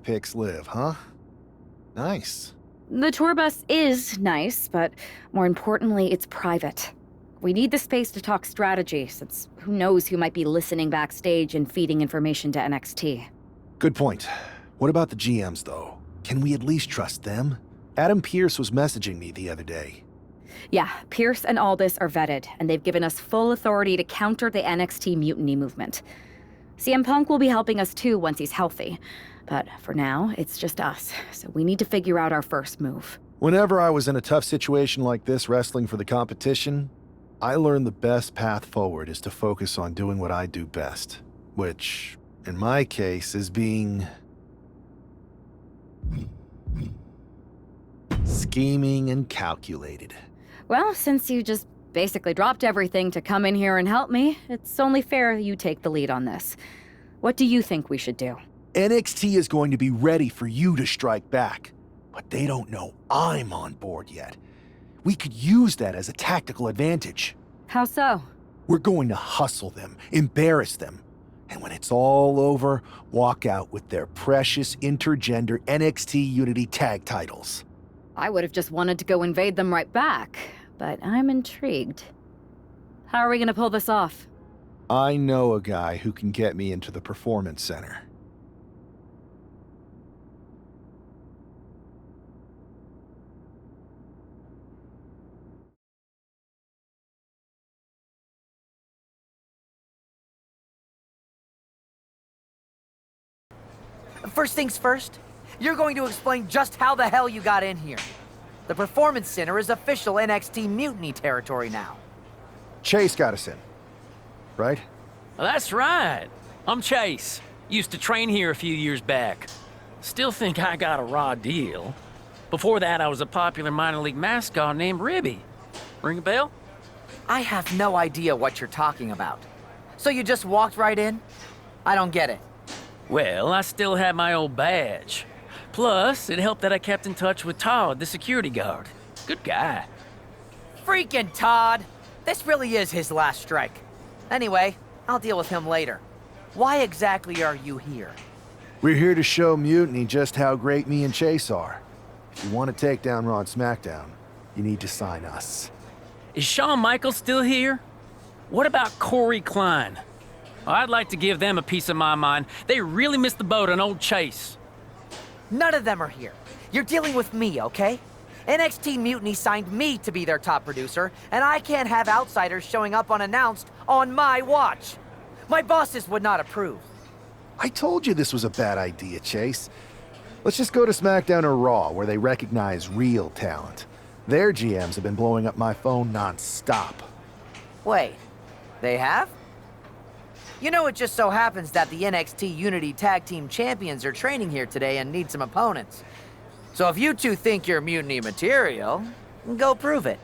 picks live, huh? Nice. The tour bus is nice, but more importantly, it's private. We need the space to talk strategy, since who knows who might be listening backstage and feeding information to NXT. Good point. What about the GMs, though? Can we at least trust them? Adam Pearce was messaging me the other day. Yeah, Pierce and Aldis are vetted, and they've given us full authority to counter the NXT mutiny movement. CM Punk will be helping us too once he's healthy, but for now, it's just us, so we need to figure out our first move. Whenever I was in a tough situation like this wrestling for the competition, I learned the best path forward is to focus on doing what I do best, which, in my case, is being scheming and calculated. Well, since you just basically dropped everything to come in here and help me, it's only fair you take the lead on this. What do you think we should do? NXT is going to be ready for you to strike back, but they don't know I'm on board yet. We could use that as a tactical advantage. How so? We're going to hustle them, embarrass them, and when it's all over, walk out with their precious intergender NXT Unity tag titles. I would have just wanted to go invade them right back, but I'm intrigued. How are we gonna pull this off? I know a guy who can get me into the Performance Center. First things first, you're going to explain just how the hell you got in here. The Performance Center is official NXT mutiny territory now. Chase got us in, right? That's right. I'm Chase. Used to train here a few years back. Still think I got a raw deal. Before that, I was a popular minor league mascot named Ribby. Ring a bell? I have no idea what you're talking about. So you just walked right in? I don't get it. Well, I still had my old badge. Plus, it helped that I kept in touch with Todd, the security guard. Good guy. Freaking Todd! This really is his last strike. Anyway, I'll deal with him later. Why exactly are you here? We're here to show Mutiny just how great me and Chase are. If you want to take down Raw and SmackDown, you need to sign us. Is Shawn Michaels still here? What about Corey Klein? I'd like to give them a piece of my mind. They really missed the boat on old Chase. None of them are here. You're dealing with me, okay? NXT Mutiny signed me to be their top producer, and I can't have outsiders showing up unannounced on my watch. My bosses would not approve. I told you this was a bad idea, Chase. Let's just go to SmackDown or Raw, where they recognize real talent. Their GMs have been blowing up my phone non-stop. Wait, they have? You know, it just so happens that the NXT Unity Tag Team Champions are training here today and need some opponents. So if you two think you're mutiny material, go prove it.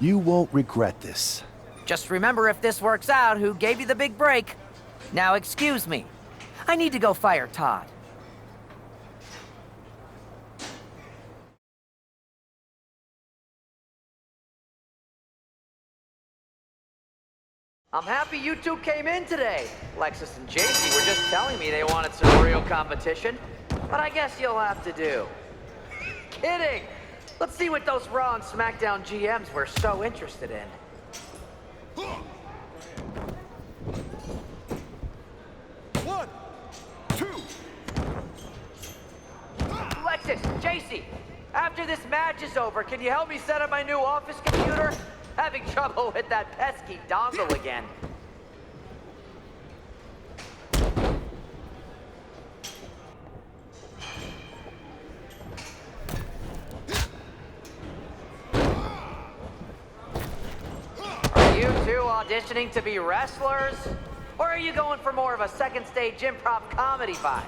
You won't regret this. Just remember, if this works out, who gave you the big break. Now excuse me. I need to go fire Todd. I'm happy you two came in today. Lexus and JC were just telling me they wanted some real competition, but I guess you'll have to do. Kidding! Let's see what those Raw and SmackDown GMs were so interested in. One, two. Lexus, JC, after this match is over, can you help me set up my new office computer? Having trouble with that pesky dongle again. Are you two auditioning to be wrestlers? Or are you going for more of a second stage improv comedy vibe?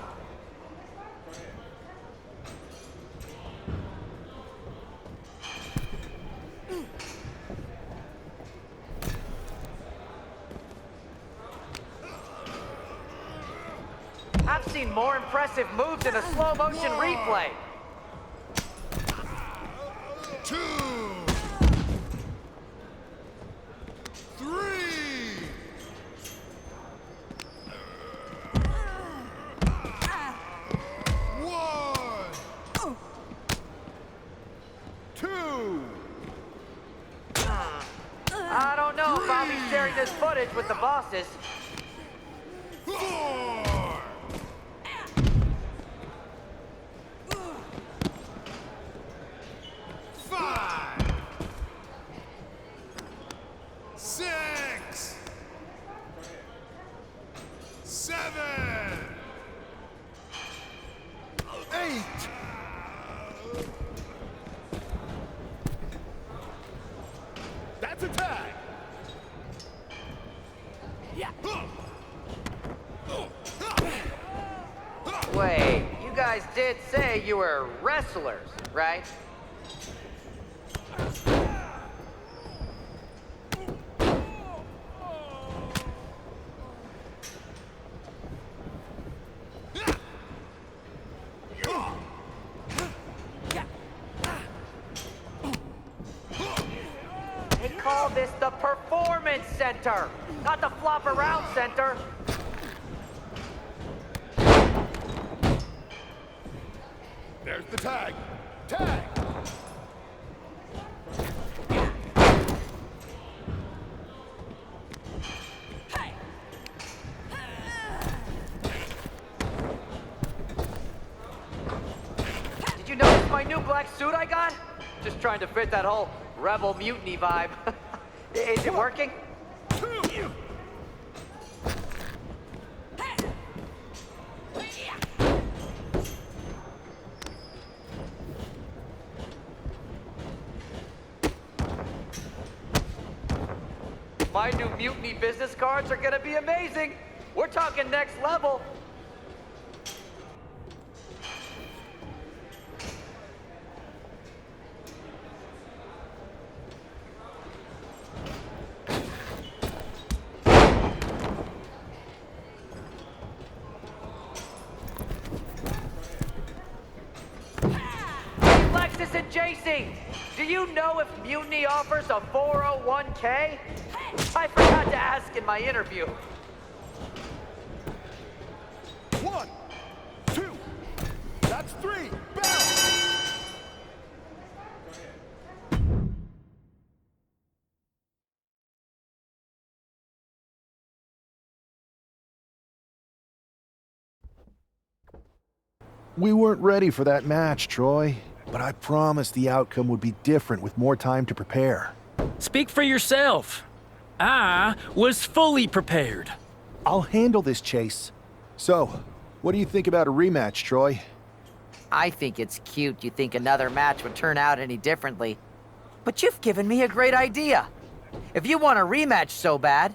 I've seen more impressive moves in a slow motion replay. 2, 3. One. this footage with the bosses. 4, 5, 6, 7, 8. That's a tag. Yeah. Wait, you guys did say you were wrestlers, right? They call this the Performance Center, not the Flop Around Center. There's the tag. Tag. Did you notice my new black suit I got? Just trying to fit that whole rebel mutiny vibe. Is it working? 2. My new mutiny business cards are gonna be amazing. We're talking next level. Lexus and JC, do you know if Mutiny offers a 401k? I forgot to ask in my interview. 1, 2. That's 3. Bounce. We weren't ready for that match, Troy, but I promised the outcome would be different with more time to prepare. Speak for yourself. I was fully prepared. I'll handle this, Chase. So, what do you think about a rematch, Troy? I think it's cute you think another match would turn out any differently. But you've given me a great idea. If you want a rematch so bad,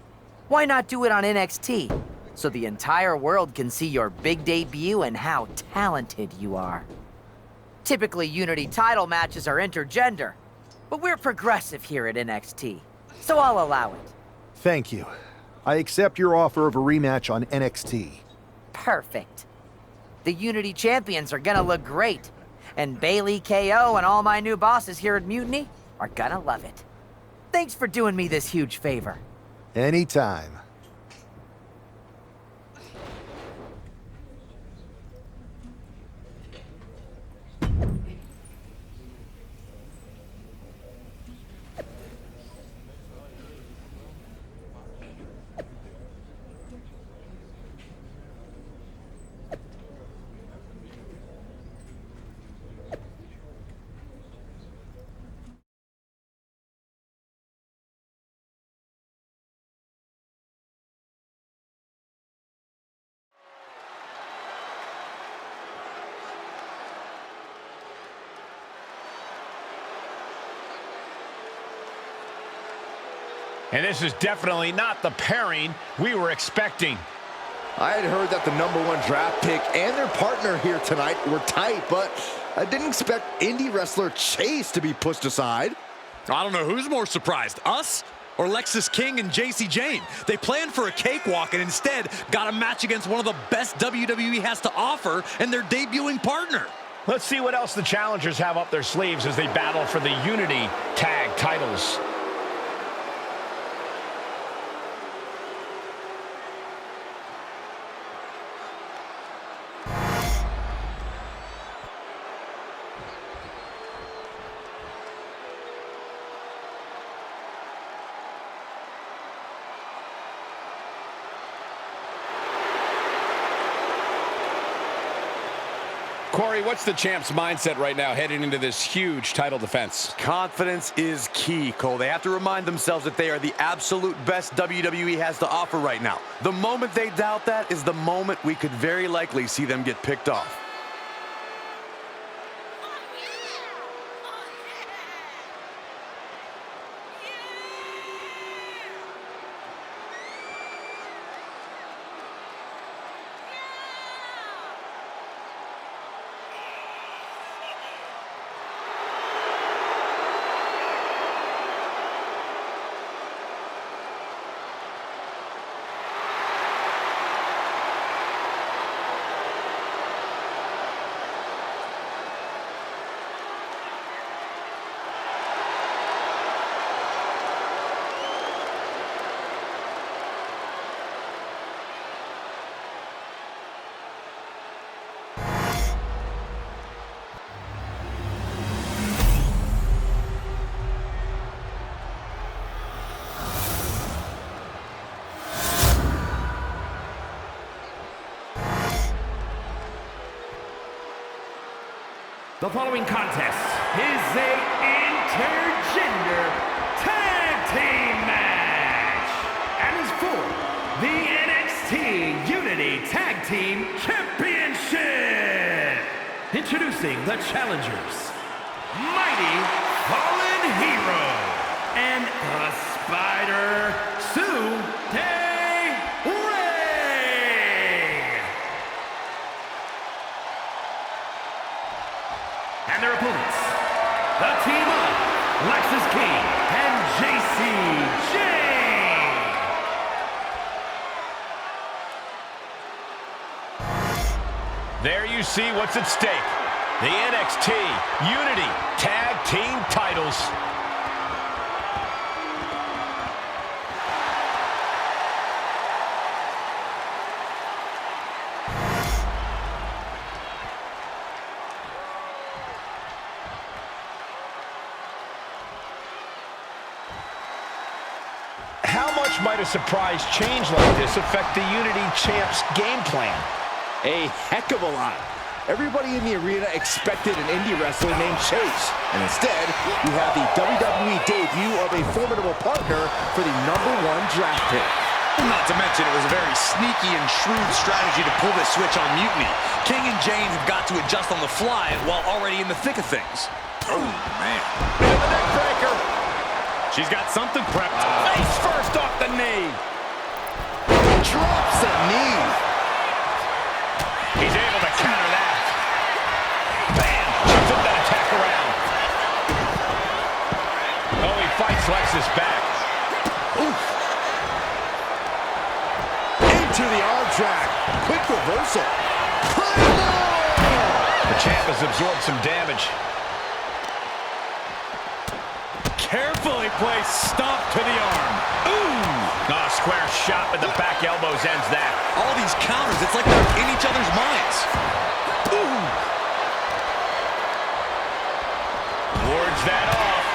why not do it on NXT? So the entire world can see your big debut and how talented you are. Typically, Unity title matches are intergender, but we're progressive here at NXT, so I'll allow it. Thank you. I accept your offer of a rematch on NXT. Perfect. The Unity champions are gonna look great, and Bailey, KO, and all my new bosses here at Mutiny are gonna love it. Thanks for doing me this huge favor. Anytime. And this is definitely not the pairing we were expecting. I had heard that the #1 draft pick and their partner here tonight were tight, but I didn't expect indie wrestler Chase to be pushed aside. I don't know who's more surprised, us or Lexus King and JC Jane. They planned for a cakewalk and instead got a match against one of the best WWE has to offer and their debuting partner. Let's see what else the challengers have up their sleeves as they battle for the Unity Tag titles. Corey, what's the champ's mindset right now heading into this huge title defense? Confidence is key, Cole. They have to remind themselves that they are the absolute best WWE has to offer right now. The moment they doubt that is the moment we could very likely see them get picked off. The following contest is a intergender tag team match and is for the NXT Unity Tag Team Championship. Introducing the challengers, Mighty Fallen Hero and the Spider Sue and their opponents, the team of Lexis King and JC Jane. There you see what's at stake. The NXT Unity Tag Team titles. How much might a surprise change like this affect the Unity Champ's game plan? A heck of a lot. Everybody in the arena expected an indie wrestler named Chase, and instead, you have the WWE debut of a formidable partner for the #1 draft pick. Not to mention, it was a very sneaky and shrewd strategy to pull this switch on Mutiny. King and Jane have got to adjust on the fly while already in the thick of things. Oh, man. Into the neck breaker. She's got something prepped. Face first off the knee. Drops a knee. He's able to counter that. Bam! She flipped that attack around. Oh, he fights Lexis back. Oof. Into the arm drag. Quick reversal. The champ has absorbed some damage. Carefully placed stomp to the arm. Ooh! Oh, square shot with the back elbows ends that. All these counters, it's like they're in each other's minds. Ooh! Wards that off.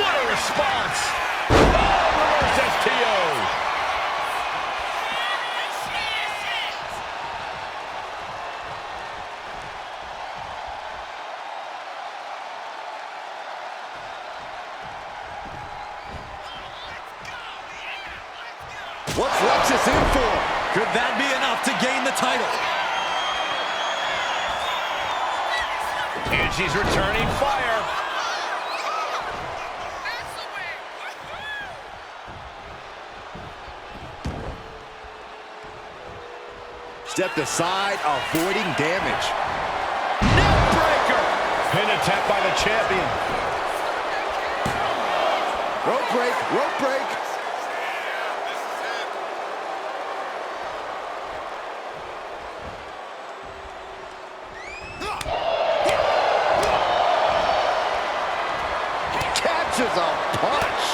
What a response! Oh, reverse STO! What's Lexis in for? Could that be enough to gain the title? And she's returning fire. Stepped aside, avoiding damage. Neckbreaker! Pin attempt by the champion. Rope break, rope break. Catches a punch.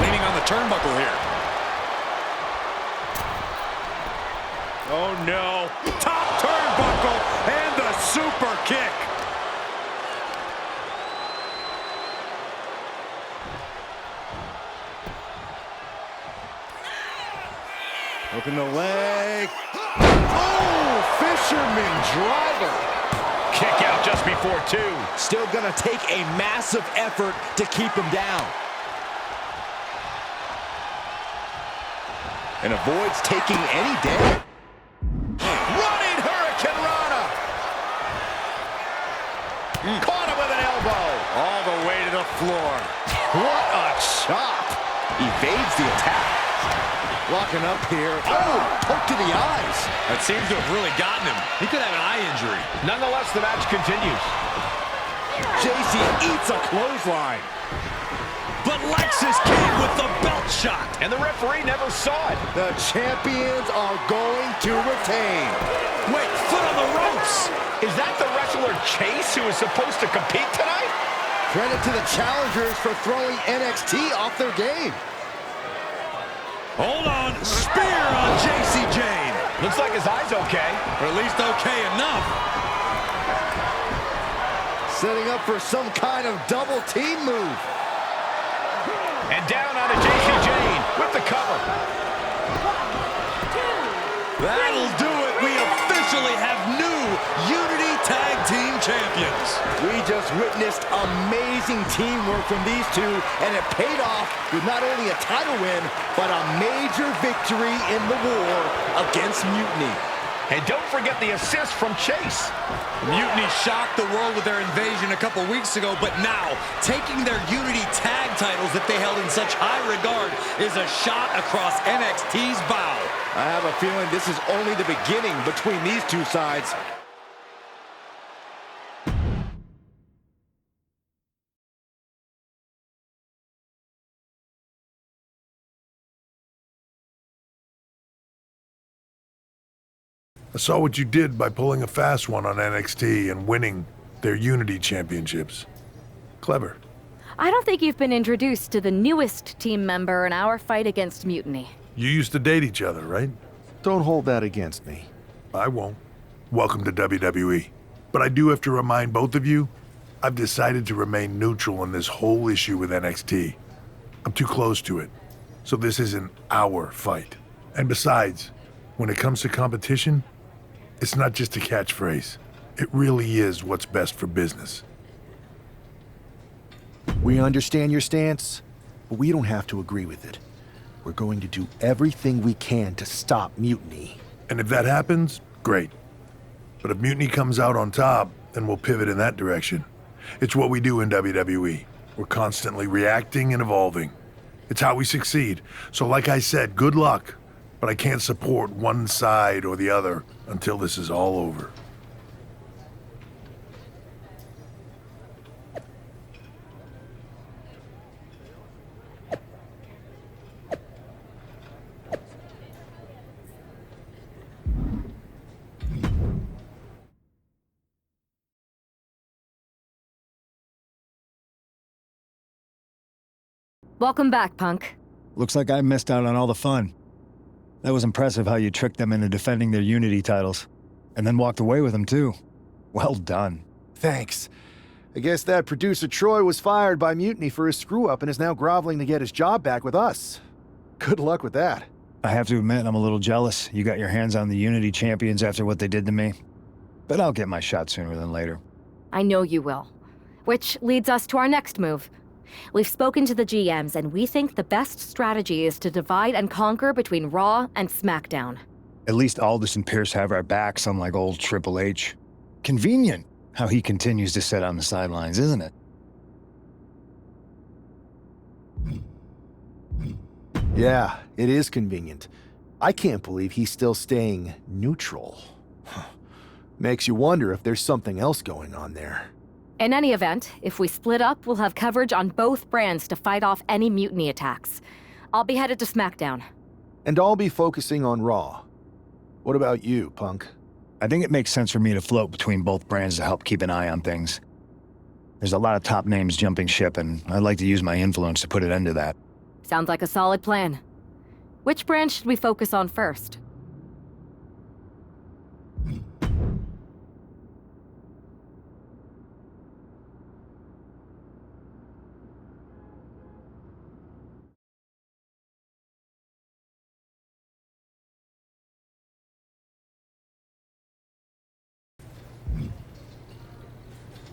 Leaning on the turnbuckle here. Oh no. Top turnbuckle and the super kick. Open the leg. Oh, fisherman driver. Kick out just before, too. Still gonna take a massive effort to keep him down. And avoids taking any damage. Running Hurricane Rana. Caught him with an elbow. All the way to the floor. What a chop. Evades the attack. Locking up here. Oh, poke to the eyes. That seems to have really gotten him. He could have an eye injury. Nonetheless, the match continues. JC eats a clothesline. But Lexis King with the belt shot. And the referee never saw it. The champions are going to retain. Wait, foot on the ropes. Is that the wrestler Chase who is supposed to compete tonight? Credit to the challengers for throwing NXT off their game. Hold on. Spear on JC Jane. Looks like his eye's okay. Or at least okay enough. Setting up for some kind of double team move. And down onto JC Jane with the cover. That'll do it. We officially have new Unity Tag Team Champions. We just witnessed amazing teamwork from these two, and it paid off with not only a title win, but a major victory in the war against Mutiny. And don't forget the assist from Chase. Mutiny shocked the world with their invasion a couple weeks ago, but now, taking their Unity Tag titles that they held in such high regard is a shot across NXT's bow. I have a feeling this is only the beginning between these two sides. I saw what you did by pulling a fast one on NXT and winning their Unity Championships. Clever. I don't think you've been introduced to the newest team member in our fight against Mutiny. You used to date each other, right? Don't hold that against me. I won't. Welcome to WWE. But I do have to remind both of you, I've decided to remain neutral in this whole issue with NXT. I'm too close to it. So this isn't our fight. And besides, when it comes to competition, it's not just a catchphrase. It really is what's best for business. We understand your stance, but we don't have to agree with it. We're going to do everything we can to stop Mutiny. And if that happens, great. But if Mutiny comes out on top, then we'll pivot in that direction. It's what we do in WWE. We're constantly reacting and evolving. It's how we succeed. So like I said, good luck. But I can't support one side or the other until this is all over. Welcome back, Punk. Looks like I missed out on all the fun. That was impressive how you tricked them into defending their Unity titles. And then walked away with them, too. Well done. Thanks. I guess that producer Troy was fired by Mutiny for his screw-up and is now groveling to get his job back with us. Good luck with that. I have to admit, I'm a little jealous. You got your hands on the Unity champions after what they did to me. But I'll get my shot sooner than later. I know you will. Which leads us to our next move. We've spoken to the GMs, and we think the best strategy is to divide and conquer between Raw and SmackDown. At least Aldous and Pierce have our backs, unlike old Triple H. Convenient how he continues to sit on the sidelines, isn't it? Yeah, it is convenient. I can't believe he's still staying neutral. Makes you wonder if there's something else going on there. In any event, if we split up, we'll have coverage on both brands to fight off any Mutiny attacks. I'll be headed to SmackDown. And I'll be focusing on Raw. What about you, Punk? I think it makes sense for me to float between both brands to help keep an eye on things. There's a lot of top names jumping ship, and I'd like to use my influence to put an end to that. Sounds like a solid plan. Which brand should we focus on first?